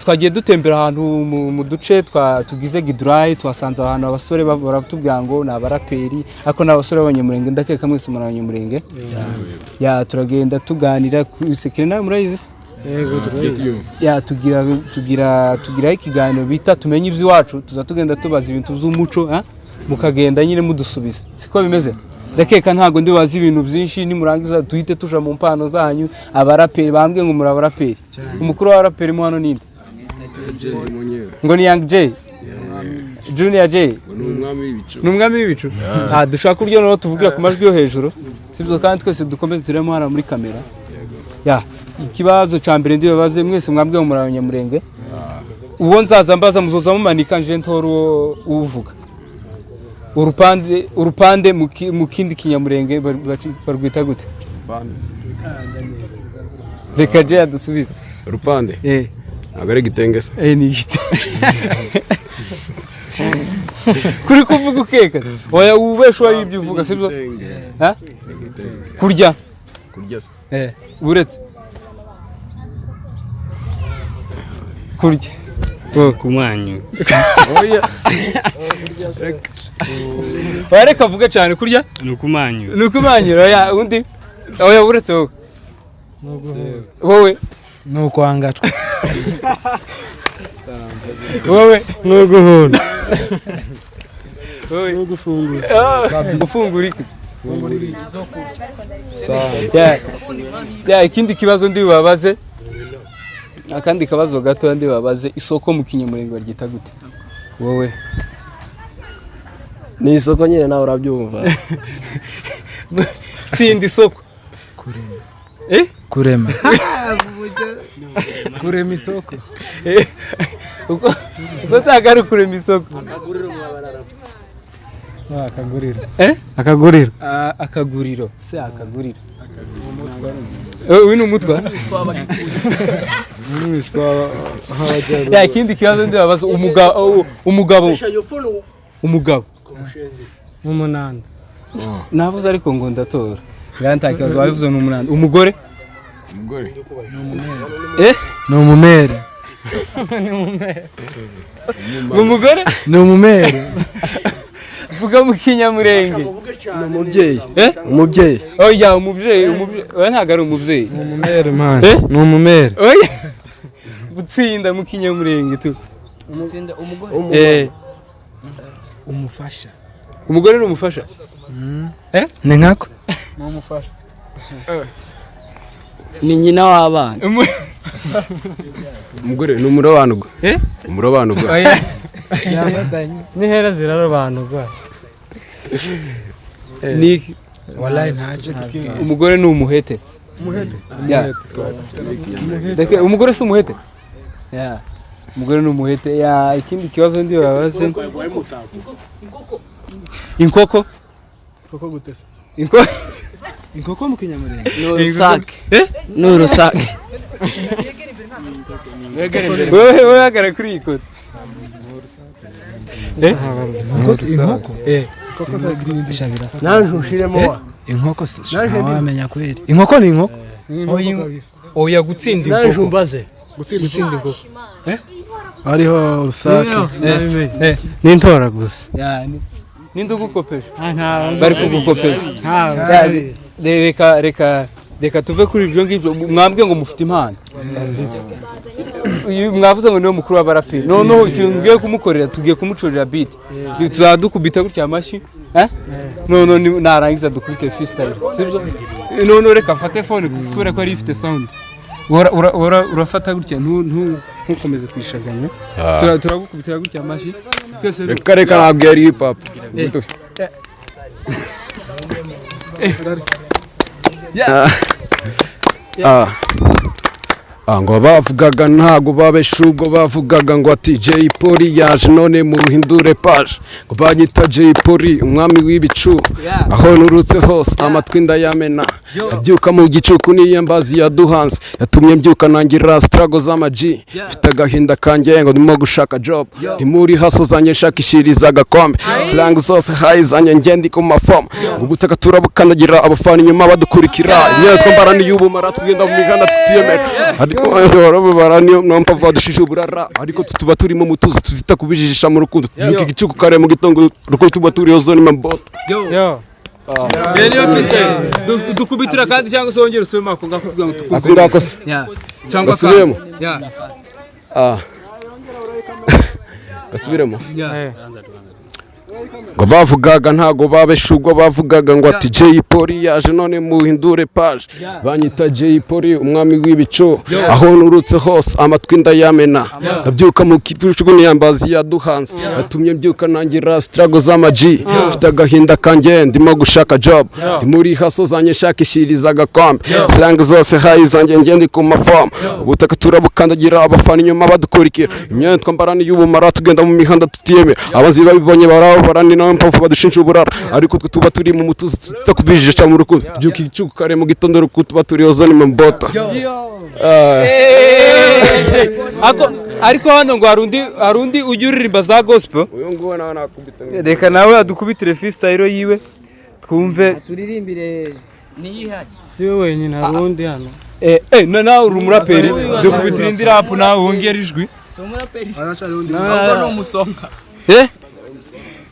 twagiye dutembera ahantu mu duce tugize Gidurayi twasanze ahantu abasore baratubwira ngo nabaraperi ariko nabasore b'abanyamurenge ndakeka mwese muri abanyamurenge ya turagenda tuganira sekere nawe murayizi ya tugira ikiganiro bita tumenye iby'iwacu tugenda tubaza ibintu by'umuco mukagenda nyine mudusubiza siko bimeze ndakeka ntago ndi wazi ibintu byinshi nimurangiza duhite tuja mu mpano zanyu abaraperi bambwe ngo muri abaraperi umukuru w'abaraperi mu hano ninde ngo ni Young J Junior J n'umwami w'ibicu dushaka kuryo no tuvugira ku majwi yo hejuru sibyo kandi twese dukomeze turemo hano muri kamera ya ikibazo ca mbere ndi babaze mwese mwambwe mu abanyamurenge uwo nzaza mbaza muzoza mumanika nje ntoro uvuga urupande mu kindi kinyamurenge barwita gute reka je adusubiza urupande agare gitengese ni gite kuri kuvuga ukeka oya ubesho y'ibyo uvuga sibyo kurya uretse kurya kumwanyu wareka vuga cyane kurya nukumanyu oya undi oya uretse wowe nukwangacwa wowe nuguhunda wowe gufungura iki ya ikindi kibazo ndi babaze akandi kabazo gato ndi babaze isoko mu kinyamurenge baryita gute wowe ni isoko nyine nawe urabyumva tsindi isoko kurema kurema isoko uko tagari kurema isoko akaguriro se akaguriro wino mutwa ya ikindi kibazo ndi babaza umugabo umunani navuze ariko ngo ndatora nganta kibazo wabivuze n'umunani umugore ni umumere umugore ni umumere vuga mu kinyamurenge ni umubyeyi oya umubyeyi oya ntago ari umubyeyi ni umumere man ni umumere oya gutsinda mu kinyamurenge tu gutsinda umugore umufasha umugore ni umufasha ni nkako ni umufasha ni nyina w'abana umugore ni umurobanurwa umurobanurwa oya ni hera zirarobanurwa ni wallahi ntaje umugore ni umuhete deke umugore si umuhete umugore ni umuhete ikindi kibazo ndi babaze inkoko gutesa inkoko mu kinyamurenge ni urusake wewe hagara kuri ikota inkoko nanje ushiremo inkoko wamenya kweli inkoko ni inkoko oya gutsinda inkoko nanje umbaze gutsinda inkoko hariho urusake n'intora gusa ninde ugukopesha bari kugukopesha reka tuve kuri ibyo ngibyo mwambwe ngo mufite impano mwavuze ngo niwe mukuru w'abaraperi noneho ikintu ngiye kumukorera tugiye kumucurira beat tuzadukubita gutya amashyi noneho narangiza dukubite freestyle sibyo noneho reka mfate phone kubera ko ari ifite sound urafata gutya ntukomeze kwishaganya turagukubitira gutya amashyi twese reka ntabwo yari hip hop ngo bavugaga ntago babesha ubwo bavugaga ngo ati Jay Polly yaje none mu ruhindure page ngo banyita Jay Polly umwami w'ibicu aho nurutse hose amatwi ndayamena abyuka mu gicuku niyembazi yaduhanze yatumye mbyuka nangira struggle z'amaji mfite agahinda kanjye ngo ndimo gushaka job ndi muri haso zanye shakishiriza gakombe slang zose hayizanye ngendi ku mafoma ngo gutaka turabukandagira abafana inyuma badukurikira niyo twambara ni y'ubumara tugenda mu miganda tutiyemera barabara niyo mpamvu badushije uburara ariko tuba turimo mutuzo tuzita kubijijisha mu rukundo tubyuka igicuku kare mu gitondo ruko tuba turiyo zone mamboto niyo freestyle dukubitira kandi cyangwa se wongera usubemo ako ngakubwira ngo tukumve ako ngako se cyangwa gasubiremo ya gasubiremo ngo bavugaga ntago babeshugwa bavugaga ngo ati Jay Polly yaje none muhindure page banyita Jay Polly umwami w'ibicu aho nurutse hose amatwi ndayamena ndabyuka mu kipushwe n'iyambazi yaduhanze atumye mbyuka nangira struggle z'amaji mfite agahinda kanjye ndimo gushaka job ndi muri haso zanye shakishiriza agakombe slang zose hayi zanjye ngende ku mafam ubutaka turabukandagira abafana inyuma badukurikira imyenda twambarani y'ubumara tugenda mu mihanda tutiyeme abazi babibonye barani nawe mpamvu badushinja uburara ariko twe tuba turi mu mutuzo tutakubijisha mu rukundo byuka igicuku kare mu gitondo ruko tuba turi ozone mbota ariko hano ngo harundi ujya uririmba za gospel uyu nguwo nawe nakubita reka nawe adukubitire freestyle yiwe twumve turirimbire niyihaje si we wenyine hari undi hano nawe uri umuraperi dukubitira indi rap nawe wongera ijwi si umuraperi no,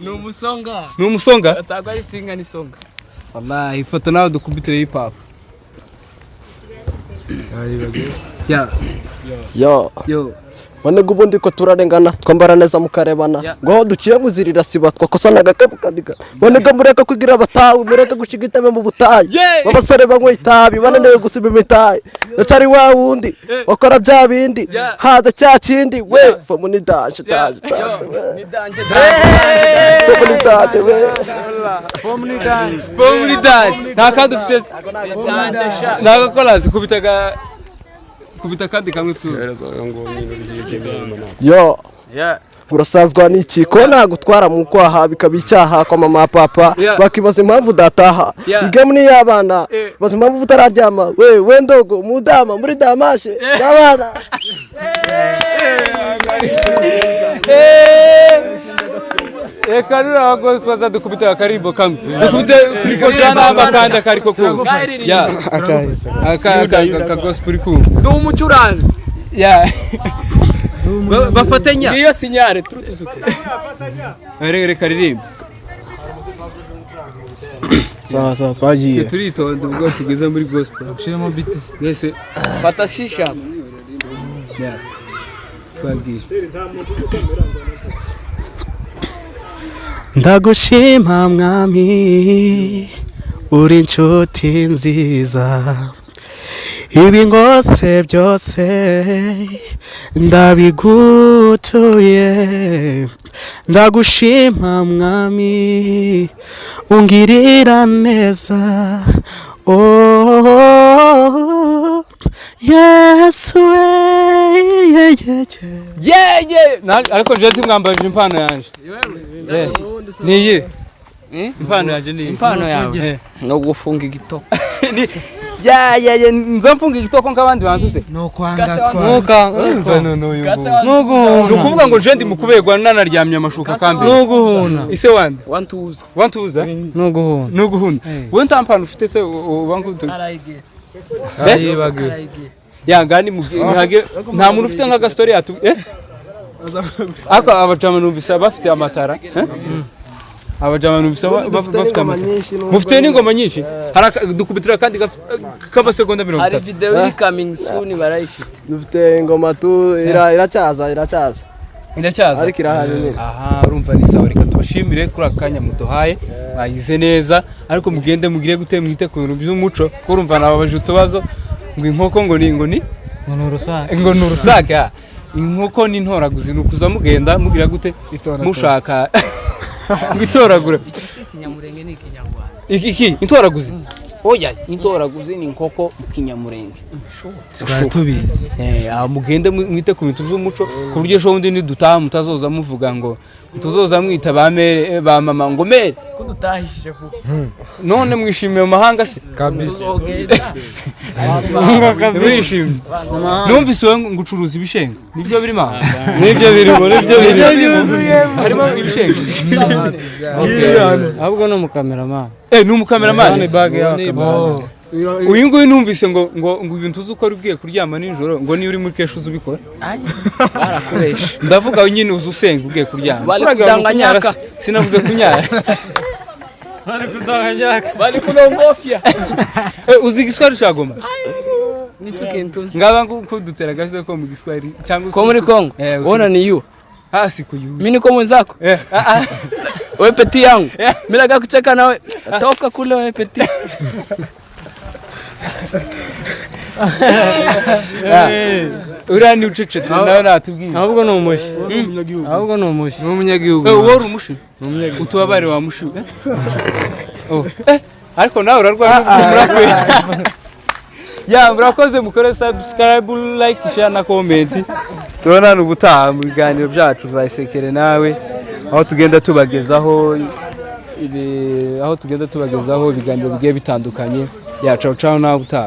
ni umusonga ni umusonga atagwa ari singa ni songa wallahi ifoto nawe dukubitire hip hop yo bane gubundi ko turarengana twambara neza mukarebana ngo aho duciye muzirira siba twakosana gakabukandika bane gamureka kugira batawe mureka gushiga itebe mu butayi babasore banywe itabi bananiwe gusiba imitayi ndacari wa wundi wakora bya bindi haza cya kindi we fomu ni daje nta kandi ufite nagakolazi kubita kandi kamwe twiwe yo urasazwa n'iki ko nagutwara mu kwaha bikaba icyaha kwa mama papa bakibaza impamvu dataha igemu ni y'abana baza impamvu utararyama we ndogo mudama muri damashe y'abana Kanura wagozi twaza dukubita akarimbo kamwe dukubite kuriko jana abakanda kariko ko aka gospel ku ndi umucuranzi bafatanya iyo sinyare reka ririmba sawa twagiye turitonda ubwo tugeze muri gospel ushiremo beat yese fata shisha twagiye ndagushima mwami uri inshuti nziza ibi ngose byose ndabigutuye ndagushima mwami ungirira neza oh Yesu ariko je ntimwambaje impano yanje niyi impano yanje ni impano yawe no gufunga igitoko nzamfunga igitoko nk'abandi bantuze no kwanga nukuvuga ngo je ndi mukubegwa nanaryamye amashuka kambe nuguhuna ise wande wantuza nuguhuna we ntampano ufite se ubangutu arayige yangani muhage nta muntu ufite nka story yatu aka abajama numvisa bafite amatara abajama numvisa bafite amatara mufite n'ingoma nyinshi dukubitira kandi k'amasegonda 30 hari video iri coming soon barayifite dufite ingoma tu iracyaza ariko irahari aha urumva ni sawa reka tubashimire kuri akanya muduhaye bayize neza ariko mugende mugire gute mwite ku bintu by'umuco ko urumva nababaje utubazo ngo inkoko ngo ni urusake inkoko ni intoraguzi nukuza mugenda mugira gute mushaka ngitoragura iki kinyamurenge ni ikinyarwanda iki intoraguzi oya intoraguzi ni inkoko mu kinyamurenge tubizi mugende mwite ku bintu by'umuco ku buryo ejo bundi nidutaha mutazoza muvuga ngo tuzoza mwita ba mama ngo mere ko dutahishije vuba none mwishimiye mu mahanga se mwishimye numvise we ngucuruza ibishenga nibyo birimo harimo ibishenga ahubwo no mukameramani ni umukameramani uyu nguyu numvise ngo ibintu uzi ukora ugiye kuryama nijoro ngo niyo uri muri kesho uzi ubikora barakoresha ndavuga nyine uzi usenga ugiye kuryama bali kudanganyaka sinavuze kunyara bali kunongofya uzi igiswahili cya Goma nicyo kintu ngaba kudutera gaze ko mu giswahili cyangwa ko muri Kongo ona ni you hasi kuyu mimi niko mwenzako wewe peti yangu mimi nataka kucheka nawe toka kule wewe peti urani ucecetse nawe natubwiye ahubwo no mushi ahubwo no mushi n'umunyagihugu wowe umushi utubabare wa mushi ariko nawe urarwara murakwe ya murakoze mukore subscribe like share na comment turabona ubutaha mu biganiro byacu bizayisekere nawe aho tugenda tubagezaho ibiganiro bigiye bitandukanye ya ciao ciao nawe ubutaha